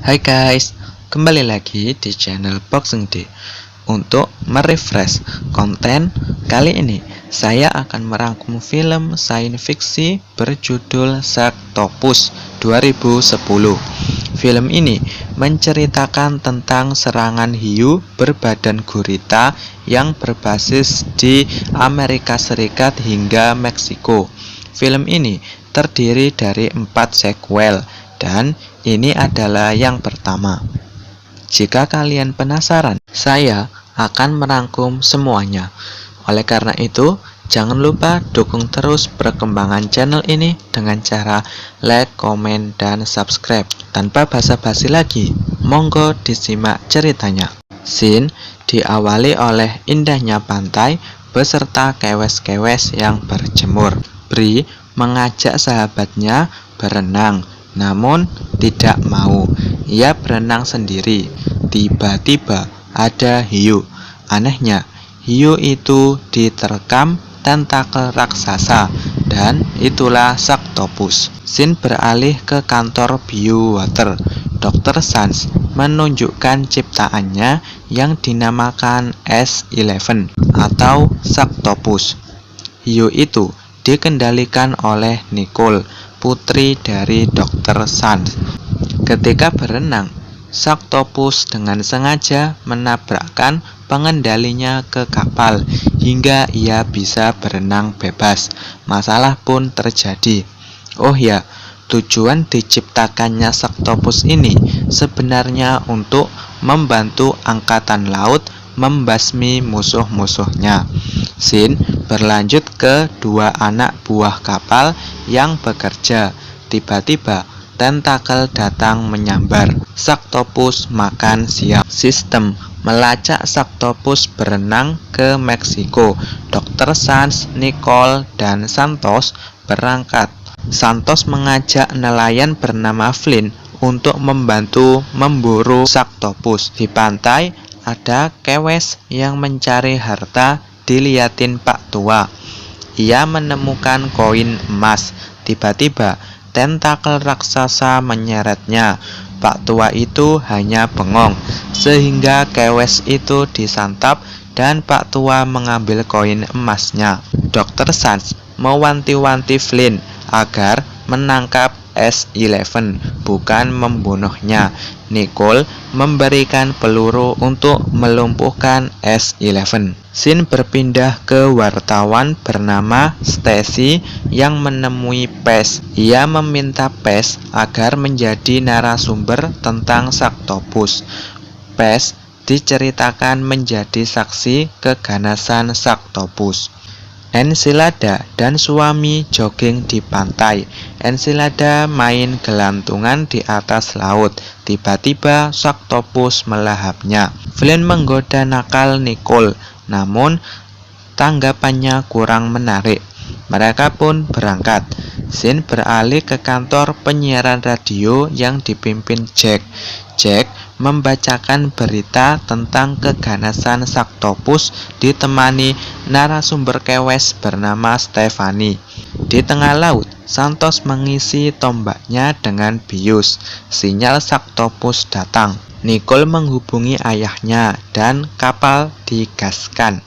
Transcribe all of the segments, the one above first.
Hai guys, kembali lagi di channel Boxing Day. Untuk merefresh konten kali ini, saya akan merangkum film sains fiksi berjudul Sharktopus 2010. Film ini menceritakan tentang serangan hiu berbadan gurita yang berbasis di Amerika Serikat hingga Meksiko. Film ini terdiri dari 4 sequel dan ini adalah yang pertama. Jika kalian penasaran, saya akan merangkum semuanya. Oleh karena itu, jangan lupa dukung terus perkembangan channel ini dengan cara like, komen, dan subscribe. Tanpa basa-basi lagi, monggo disimak ceritanya. Scene diawali oleh indahnya pantai beserta kewes-kewes yang berjemur. Bri mengajak sahabatnya berenang, namun tidak mau. Ia berenang sendiri. Tiba-tiba ada hiu. Anehnya, hiu itu diterkam tentakel raksasa, dan itulah Sharktopus. Scene beralih ke kantor Biowater. Dr. Sans menunjukkan ciptaannya yang dinamakan S11 atau Sharktopus. Hiu itu dikendalikan oleh Nicole, putri dari Dr. Sans. Ketika berenang, Sharktopus dengan sengaja menabrakkan pengendalinya ke kapal hingga ia bisa berenang bebas. Masalah pun terjadi. Oh ya, tujuan diciptakannya Sharktopus ini sebenarnya untuk membantu angkatan laut membasmi musuh-musuhnya. Scene berlanjut ke 2 anak buah kapal yang bekerja. Tiba-tiba tentakel datang menyambar. Sharktopus makan siang. Sistem melacak Sharktopus berenang ke Meksiko. Dr. Sans, Nicole, dan Santos berangkat. Santos mengajak nelayan bernama Flynn untuk membantu memburu Sharktopus. Di pantai ada kewes yang mencari harta. Diliatin Pak Tua. Ia menemukan koin emas. Tiba-tiba tentakel raksasa menyeretnya. Pak Tua itu hanya bengong, sehingga kewes itu disantap dan Pak Tua mengambil koin emasnya. Dr. Sans mewanti-wanti Flynn agar menangkap S11, bukan membunuhnya. Nicole memberikan peluru untuk melumpuhkan S11. Scene berpindah ke wartawan bernama Stacy yang menemui Pes. Ia meminta Pes agar menjadi narasumber tentang Sharktopus. Pes diceritakan menjadi saksi keganasan Sharktopus. Ensilada dan suami jogging di pantai. Ensilada main gelantungan di atas laut. Tiba-tiba Sharktopus melahapnya. Flynn menggoda nakal Nicole, namun tanggapannya kurang menarik. Mereka pun berangkat. Scene beralih ke kantor penyiaran radio yang dipimpin Jack. Jack membacakan berita tentang keganasan Sharktopus ditemani narasumber kewes bernama Stephanie. Di tengah laut, Santos mengisi tombaknya dengan bius. Sinyal Sharktopus datang. Nicole menghubungi ayahnya dan kapal digaskan.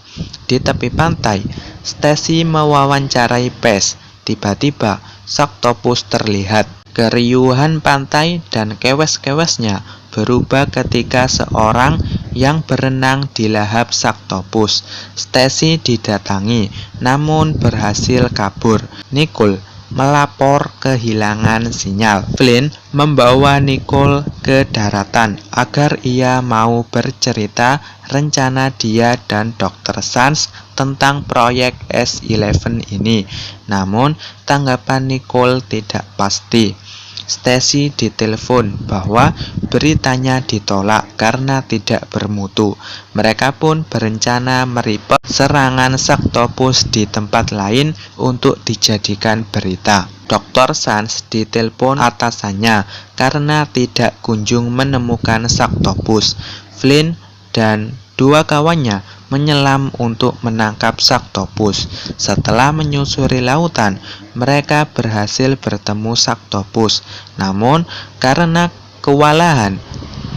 Di tepi pantai, Stacy mewawancarai Pes. Tiba-tiba Sharktopus terlihat. Keriuhan pantai dan kewes-kewesnya berubah ketika seorang yang berenang dilahap Sharktopus. Stacy didatangi, namun berhasil kabur. Nicole melapor kehilangan sinyal. Flynn membawa Nicole ke daratan agar ia mau bercerita rencana dia dan Dr. Sans tentang proyek S11 ini. Namun tanggapan Nicole tidak pasti. Stacy ditelepon bahwa beritanya ditolak karena tidak bermutu. Mereka pun berencana meripot serangan Sharktopus di tempat lain untuk dijadikan berita. Dr. Sans ditelepon atasannya karena tidak kunjung menemukan Sharktopus. Flynn dan 2 kawannya menyelam untuk menangkap Sharktopus. Setelah menyusuri lautan, mereka berhasil bertemu Sharktopus. Namun, karena kewalahan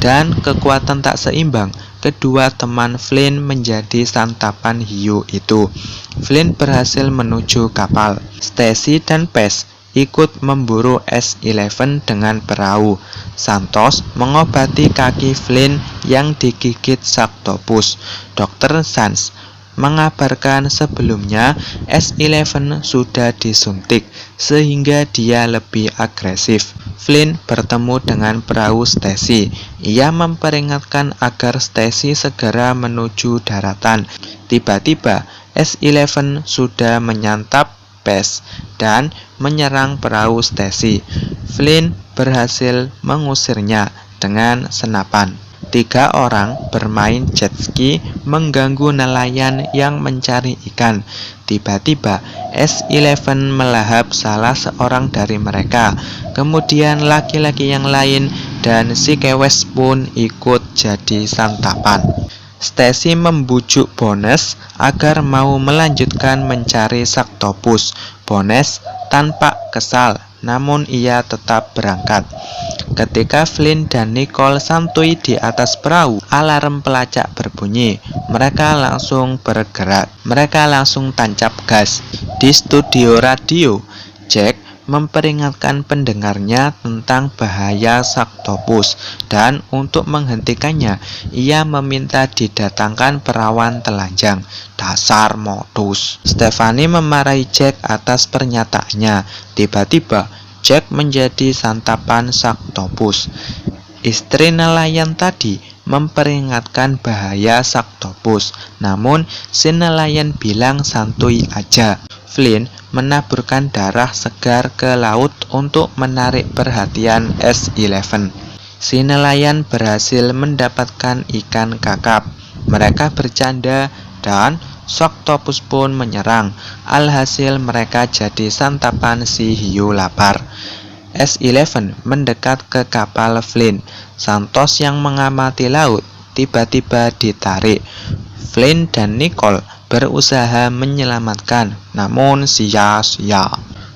dan kekuatan tak seimbang, kedua teman Flynn menjadi santapan hiu itu. Flynn berhasil menuju kapal. Stacy dan Pez ikut memburu S-11 dengan perahu. Santos mengobati kaki Flynn yang digigit Saktopus. Dr. Sands mengabarkan sebelumnya S-11 sudah disuntik sehingga dia lebih agresif. Flynn bertemu dengan perahu Stacy. Ia memperingatkan agar Stacy segera menuju daratan. Tiba-tiba S-11 sudah menyantap Pez dan menyerang perahu Stacy. Flynn berhasil mengusirnya dengan senapan. 3 orang bermain jet ski mengganggu nelayan yang mencari ikan. Tiba-tiba S-11 melahap salah seorang dari mereka. Kemudian laki-laki yang lain dan si Kewes pun ikut jadi santapan. Stacy membujuk Bones agar mau melanjutkan mencari Saktopus. Bones tampak kesal, namun ia tetap berangkat. Ketika Flynn dan Nicole santuy di atas perahu, alarm pelacak berbunyi. Mereka langsung bergerak. Mereka langsung tancap gas. Di studio radio, Jack memperingatkan pendengarnya tentang bahaya Saktopus, dan untuk menghentikannya, ia meminta didatangkan perawan telanjang. Dasar modus. Stephanie memarahi Jack atas pernyataannya. Tiba-tiba Jack menjadi santapan Saktopus. Istri nelayan tadi memperingatkan bahaya Saktopus, namun si nelayan bilang santuy aja. Flynn menaburkan darah segar ke laut untuk menarik perhatian S-11. Si nelayan berhasil mendapatkan ikan kakap. Mereka bercanda dan Saktopus pun menyerang. Alhasil mereka jadi santapan si hiu lapar. S-11 mendekat ke kapal Flynn. Santos yang mengamati laut tiba-tiba ditarik. Flynn dan Nicole berusaha menyelamatkan, namun sia-sia.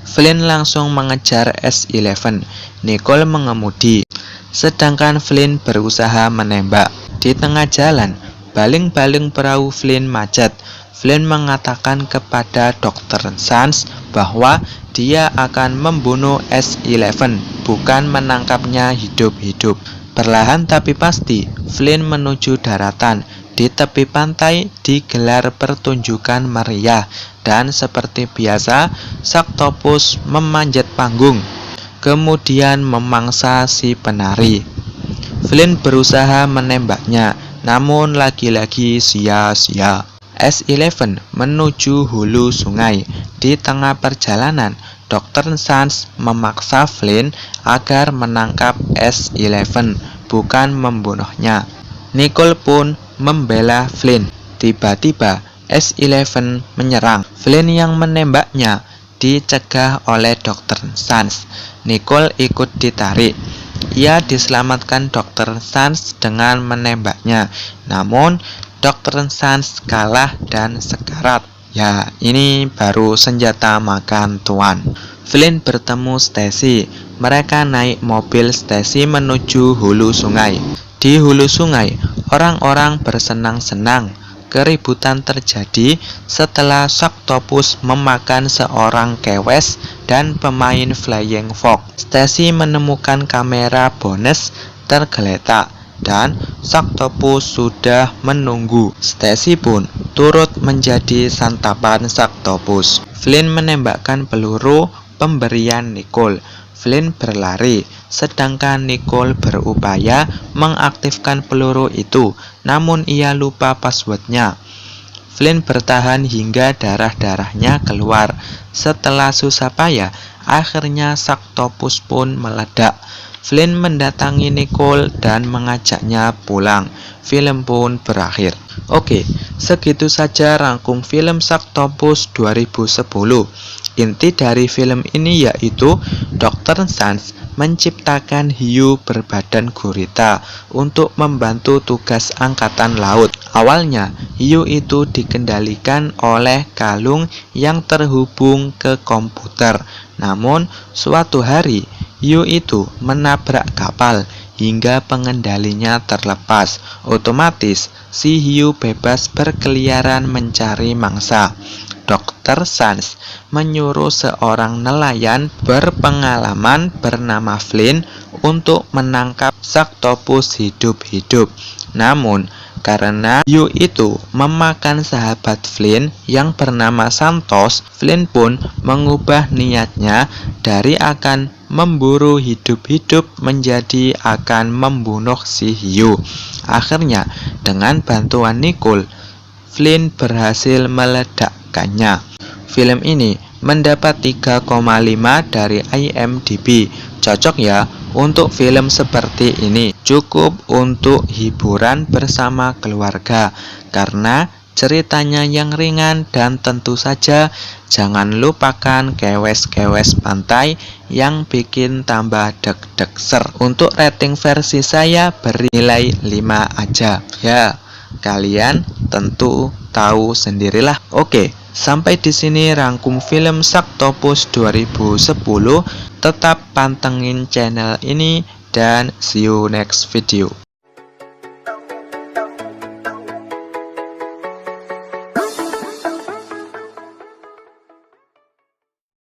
Flynn langsung mengejar S-11. Nicole mengemudi, sedangkan Flynn berusaha menembak. Di tengah jalan, baling-baling perahu Flynn macet. Flynn mengatakan kepada Dr. Sands bahwa dia akan membunuh S-11, bukan menangkapnya hidup-hidup. Perlahan tapi pasti, Flynn menuju daratan. Di tepi pantai digelar pertunjukan meriah, dan seperti biasa, Saktopus memanjat panggung, kemudian memangsa si penari. Flynn berusaha menembaknya, namun lagi-lagi sia-sia. S-11 menuju hulu sungai. Di tengah perjalanan, Dr. Sands memaksa Flynn agar menangkap S-11, bukan membunuhnya. Nicole pun membela Flynn. Tiba-tiba S-11 menyerang. Flynn yang menembaknya dicegah oleh Dr. Sands. Nicole ikut ditarik. Ia diselamatkan Dr. Sands dengan menembaknya. Namun Dr. Sands kalah dan sekarat. Ya, ini baru senjata makan tuan. Flynn bertemu Stacy. Mereka naik mobil Stacy menuju hulu sungai. Di hulu sungai, orang-orang bersenang-senang. Keributan terjadi setelah Saktopus memakan seorang Kewes dan pemain Flying Fox. Stacy menemukan kamera Bones tergeletak dan Saktopus sudah menunggu. Stacy pun turut menjadi santapan Saktopus. Flynn menembakkan peluru pemberian Nicole. Flynn berlari, sedangkan Nicole berupaya mengaktifkan peluru itu, namun ia lupa passwordnya. Flynn bertahan hingga darah-darahnya keluar. Setelah susah payah, akhirnya Saktopus pun meledak. Flynn mendatangi Nicole dan mengajaknya pulang. Film pun berakhir. Oke, segitu saja rangkum film Saktopus 2010. Inti dari film ini yaitu Dr. Sands menciptakan hiu berbadan gurita untuk membantu tugas angkatan laut. Awalnya, hiu itu dikendalikan oleh kalung yang terhubung ke komputer. Namun, suatu hari, hiu itu menabrak kapal hingga pengendalinya terlepas. Otomatis, si hiu bebas berkeliaran mencari mangsa. Dr. Sands menyuruh seorang nelayan berpengalaman bernama Flynn untuk menangkap Sactopus hidup-hidup. Namun, karena hiu itu memakan sahabat Flynn yang bernama Santos, Flynn pun mengubah niatnya dari akan memburu hidup-hidup menjadi akan membunuh si hiu. Akhirnya, dengan bantuan Nicole, Flynn berhasil meledakkannya. Film ini mendapat 3,5 dari IMDb. Cocok ya untuk film seperti ini. Cukup untuk hiburan bersama keluarga karena ceritanya yang ringan dan tentu saja jangan lupakan kewes-kewes pantai yang bikin tambah deg-deg ser. Untuk rating versi saya beri nilai 5 aja. Ya, kalian tentu tahu sendirilah. Oke, sampai di sini rangkum film Sactopus 2010. Tetap pantengin channel ini dan see you next video.